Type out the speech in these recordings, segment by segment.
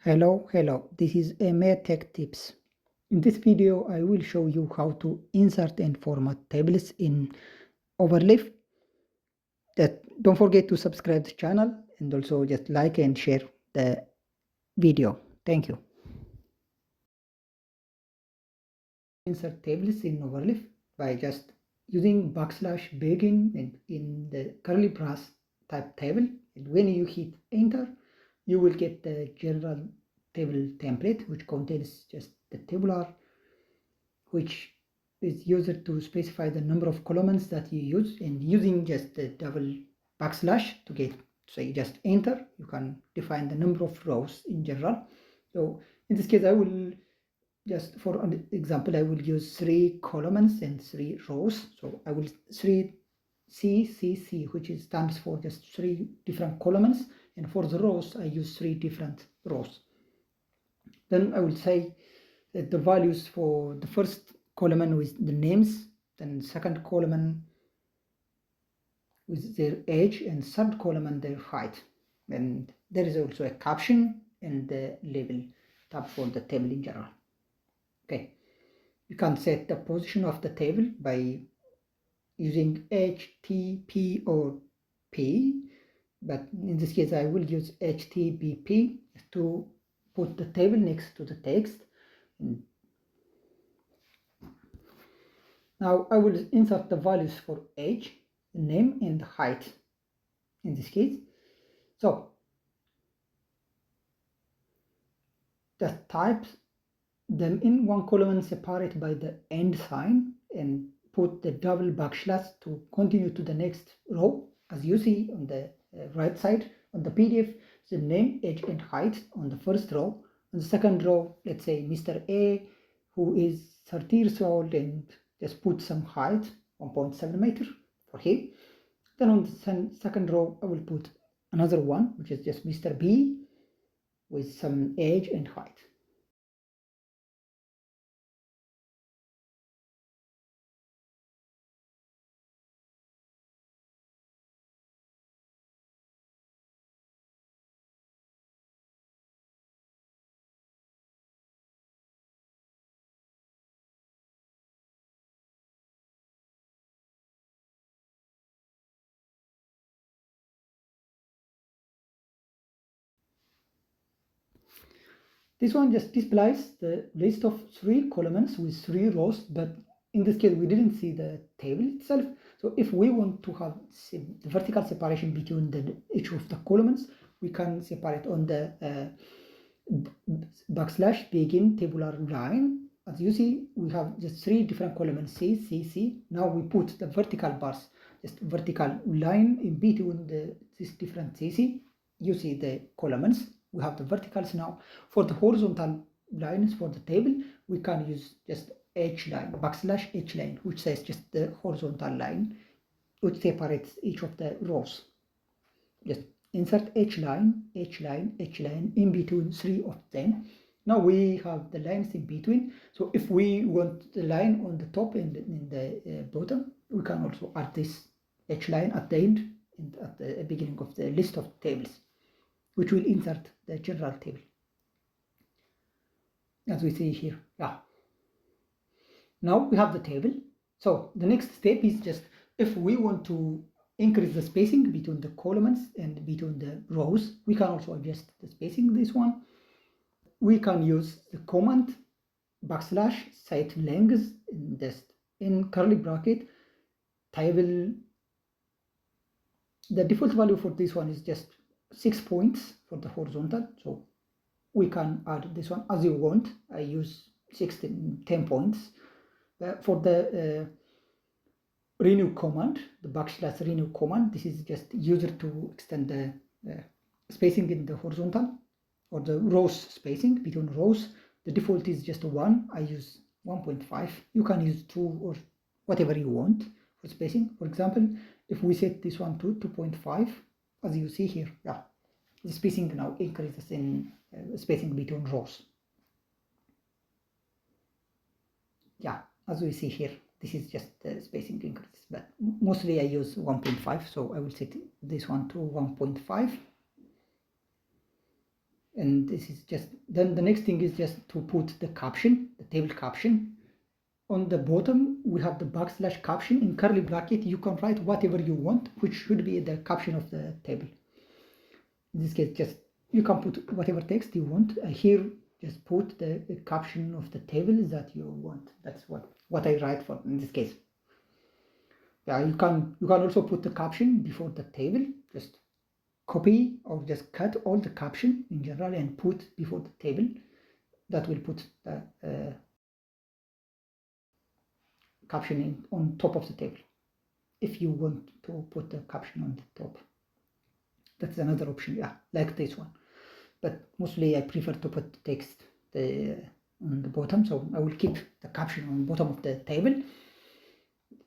Hello, this is MA Techtips. In this video, I will show you how to insert and format tables in Overleaf. Don't forget to subscribe to the channel and also just like and share the video. Thank you. Insert tables in Overleaf by just using \begin and in the curly brace type table. And when you hit enter, you will get the general table template, which contains just the tabular, which is used to specify the number of columns that you use, and using just the double backslash to get, say, just enter, you can define the number of rows in general. So in this case, I will just, for an example, I will use 3 columns and 3 rows. So I will 3 CCC, which stands for just 3 different columns, and for the rows, I use 3 different rows. Then I will say that the values for the first column with the names, then second column with their age, and third column their height. And there is also a caption and the label tab for the table in general. Okay, you can set the position of the table by using htbp or p, but in this case I will use htbp to put the table next to the text. Now I will insert the values for age, name, and height in this case. So just type them in one column, separate by the end sign, and put the double backslash to continue to the next row. As you see on the right side on the PDF, the name, age, and height on the first row. On the second row, let's say Mr. A, who is 30 years old, and just put some height, 1.7 meter for him. Then on the second row, I will put another one, which is just Mr. B with some age and height. This one just displays the list of 3 columns with 3 rows, but in this case we didn't see the table itself. So if we want to have the vertical separation between each of the columns, we can separate on the \begin tabular line. As you see, we have just 3 different columns, C, C, C. Now we put the vertical bars, just vertical line in between these different CC. You see the columns. We have the verticals now. For the horizontal lines for the table, we can use just H line, \H line, which says just the horizontal line, which separates each of the rows. Just insert H line, H line, H line in between 3 of them. Now we have the lines in between. So if we want the line on the top and in the bottom, we can also add this H line at the end and at the beginning of the list of tables, which will insert the general table, as we see here. Yeah. Now we have the table. So the next step is just, if we want to increase the spacing between the columns and between the rows, we can also adjust the spacing. This one, we can use the command \setlength in curly bracket table. The default value for this one is just 6 points for the horizontal, so we can add this one as you want. I use 10 points. For the renew command, the \renew command, this is just used to extend the spacing in the horizontal or the rows spacing between rows. The default is just 1. I use 1.5. You can use 2 or whatever you want for spacing. For example, if we set this one to 2.5, as you see here, yeah, the spacing now increases in spacing between rows. Yeah, as we see here, this is just the spacing increases, but mostly I use 1.5, so I will set this one to 1.5. And this is just, then the next thing is just to put the caption, the table caption. On the bottom, we have the backslash caption. In curly bracket, you can write whatever you want, which should be the caption of the table. In this case, just you can put whatever text you want. Here, just put the caption of the table that you want. That's what I write for in this case. Yeah, you can also put the caption before the table. Just copy or just cut all the caption in general and put before the table. That will put the caption on top of the table if you want to put the caption on the top. That's another option, yeah, like this one. But mostly I prefer to put the text on the bottom, so I will keep the caption on the bottom of the table.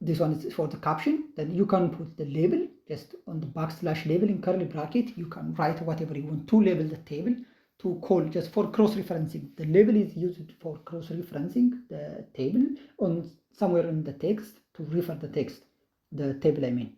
This one is for the caption. Then you can put the label just on the backslash label in curly bracket. You can write whatever you want to label the table, to call just for cross-referencing. The label is used for cross-referencing the table on somewhere in the text to refer the text, the table I mean.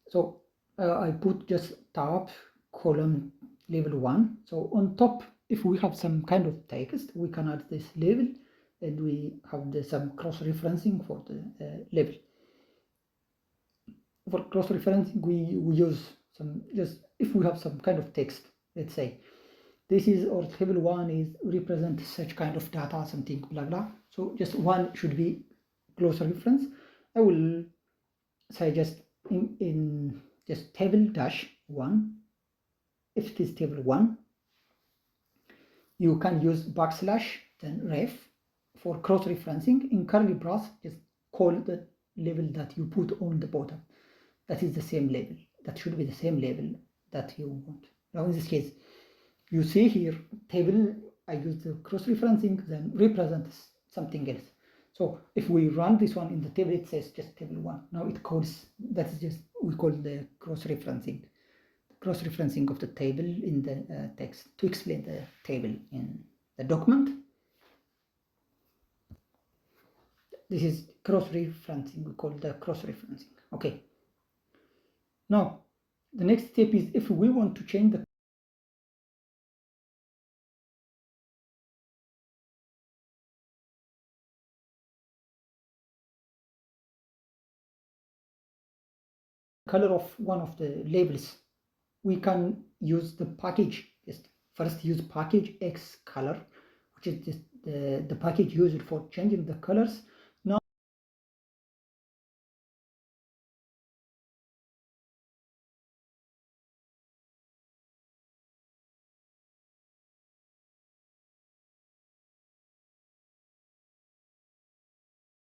So I put just tab column label 1. So on top, if we have some kind of text, we can add this label, and we have some cross-referencing for the label. For cross-referencing, we use some, just if we have some kind of text, let's say this is, or table 1 is represent such kind of data, something blah blah. So just one should be close reference. I will say just in just table dash 1. If it is table 1, you can use backslash then ref for cross-referencing. In curly brace, just call the label that you put on the bottom. That is the same label. That should be the same label that you want. Now in this case, you see here, table, I use the cross-referencing, then represents something else. So if we run this one in the table, it says just table 1. Now it calls, that is just, we call the cross-referencing. Cross-referencing of the table in the text to explain the table in the document. This is cross-referencing, we call the cross-referencing. Okay. Now, the next step is if we want to change the color of one of the labels, we can use the package. Just first use package xcolor, which is just the package used for changing the colors.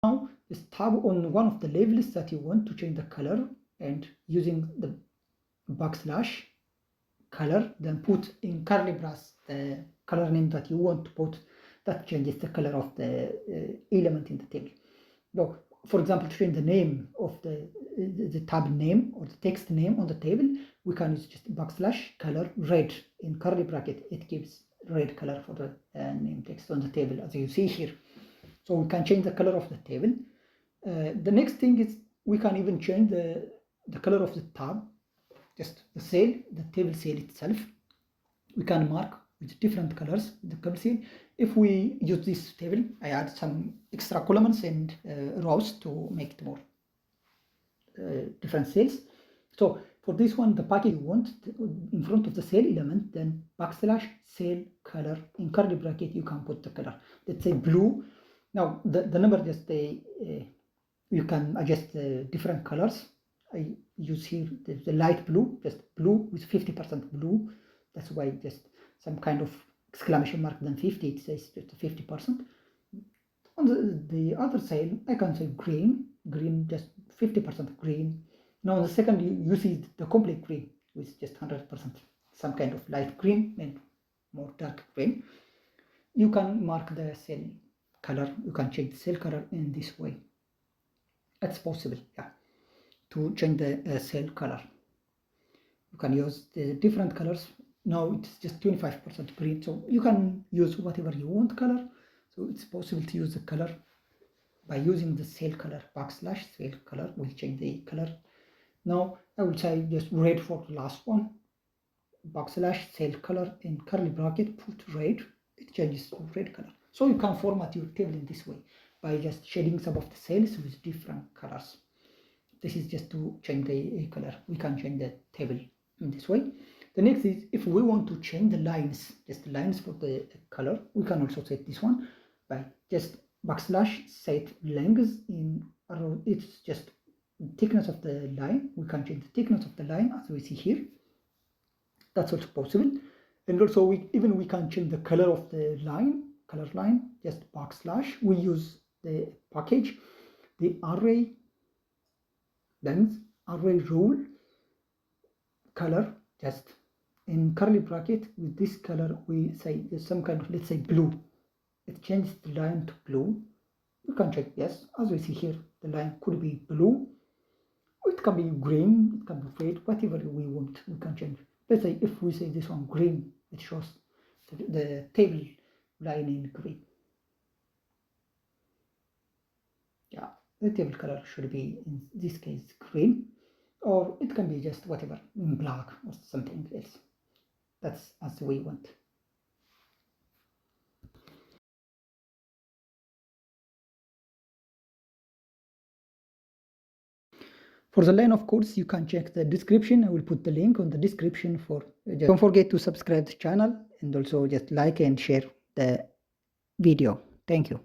Now just tab on one of the labels that you want to change the color, and using the backslash color, then put in curly brace the color name that you want to put, that changes the color of the element in the table. Now, for example, to change the name of the tab name or the text name on the table, we can use just backslash color red in curly bracket. It gives red color for the name text on the table, as you see here. So we can change the color of the table. The next thing is we can even change the color of the tab, just the cell, the table cell itself. We can mark with different colors the color cell. If we use this table, I add some extra columns and rows to make it more different cells. So for this one, the package you want in front of the cell element, then backslash cell color in curly bracket, you can put the color. Let's say blue. Now the number just you can adjust the different colors. I use here the light blue, just blue with 50% blue. That's why just some kind of exclamation mark then 50, it says just 50%. On the other side, I can say green, just 50% green. Now on the second, you see the complete green with just 100%, some kind of light green and more dark green. You can mark the cell color, you can change the cell color in this way. It's possible, yeah, to change the cell color. You can use the different colors. Now it's just 25% green, so you can use whatever you want color. So it's possible to use the color by using the cell color, \cell color will change the color. Now I will say just red for the last one, \cell color in curly bracket, put red, it changes to red color. So you can format your table in this way by just shading some of the cells with different colors. This is just to change the color. We can change the table in this way. The next is if we want to change the lines, just the lines for the color, we can also set this one by just \set length in arrow. It's just thickness of the line. We can change the thickness of the line as we see here. That's also possible. And also we can change the color of the line, color line, just \. We use the package, the array length, arrayrulewidth, just in curly bracket with this color we say some kind of, let's say, blue. It changes the line to blue. You can check, yes, as we see here, the line could be blue, or it can be green, it can be red, whatever we want, we can change. Let's say if we say this one green, it shows the table line in green. Yeah, the table color should be, in this case, green, or it can be just whatever, in black or something else. That's as we want. For the line of codes, you can check the description. I will put the link on the description for. Don't forget to subscribe to the channel and also just like and share the video. Thank you.